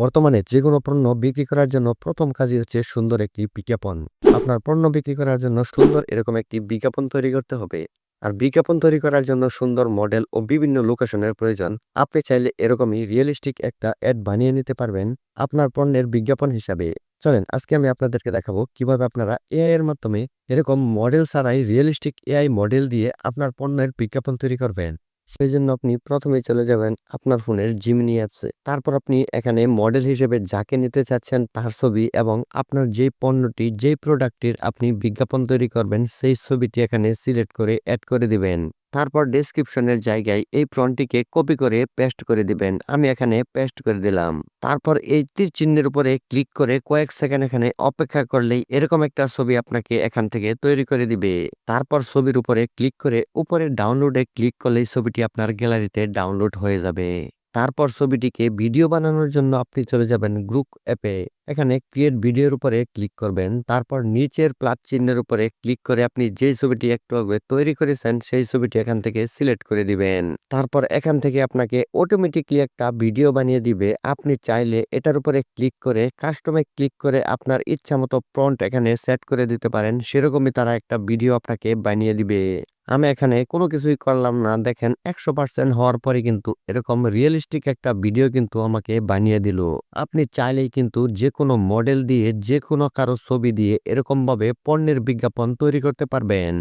বর্তমানে যেকোনো পণ্য বিক্রি করার জন্য প্রথম কাজই হচ্ছে সুন্দর একটি বিজ্ঞাপন। আপনার পণ্য বিক্রি করার জন্য সুন্দর এরকম একটি বিজ্ঞাপন তৈরি করতে হবে। আর বিজ্ঞাপন তৈরি করার জন্য সুন্দর মডেল ও বিভিন্ন লোকেশনের প্রয়োজন। আপনি চাইলে এরকমই রিয়েলিস্টিক একটা অ্যাড বানিয়ে নিতে পারবেন আপনার পণ্যের বিজ্ঞাপন হিসাবে। চলেন আজকে আমি আপনাদেরকে দেখাবো কিভাবে আপনারা এআই এর মাধ্যমে এরকম মডেল ছাড়াই রিয়েলিস্টিক এআই মডেল দিয়ে আপনার পণ্যের বিজ্ঞাপন তৈরি করবেন। সেজন্য আপনি প্রথমেই চলে যাবেন আপনার ফোনের জিমিনি অ্যাপসে। তারপর আপনি এখানে মডেল হিসেবে যাকে নিতে চাচ্ছেন তার ছবি এবং আপনার যেই পণ্যটি, যেই প্রোডাক্টটির আপনি বিজ্ঞাপন তৈরি করবেন সেই ছবিটি এখানে সিলেক্ট করে এড করে দিবেন। তারপর ডেসক্রিপশনের জায়গায় এই ফন্টটিকে কপি করে পেস্ট করে দিবেন। আমি এখানে পেস্ট করে দিলাম। তারপর এই তীর চিহ্নের উপরে ক্লিক করে কয়েক সেকেন্ড এখানে অপেক্ষা করলেই এরকম একটা ছবি আপনাকে এখান থেকে তৈরি করে দিবে। তারপর ছবির উপরে ক্লিক করে উপরে ডাউনলোডে ক্লিক করলেই ছবিটি আপনার গ্যালারিতে ডাউনলোড হয়ে যাবে। তারপর ছবিটিকে ভিডিও বানানোর জন্য আপনি চলে যাবেন গ্রুপ অ্যাপে। এখানে ক্রিয়েট ভিডিওর উপরে ক্লিক করবেন। তারপর নিচের প্লাস চিহ্নের উপরে ক্লিক করে আপনি যেই ছবিটি একটু আগে তৈরি করেছেন সেই ছবিটি এখান থেকে সিলেক্ট করে দিবেন। তারপর এখান থেকে আপনাকে অটোমেটিকলি একটা ভিডিও বানিয়ে দিবে। আপনি চাইলে এটার উপরে ক্লিক করে কাস্টমে ক্লিক করে আপনার ইচ্ছামতো প্রম্পট এখানে সেট করে দিতে পারেন। সেরকমই তারা একটা ভিডিও আপনাকে বানিয়ে দিবে। আমি এখানে কোনো কিছুই করলাম না। দেখেন 100% হওয়ার পরে কিন্তু এরকম রিয়েলিস্টিক একটা ভিডিও কিন্তু আমাকে বানিয়ে দিল। আপনি চাইলেই কিন্তু যেকোনো মডেল দিয়ে যেকোনো কারো ছবি দিয়ে এরকমভাবে পণ্যের বিজ্ঞাপন তৈরি করতে পারবেন।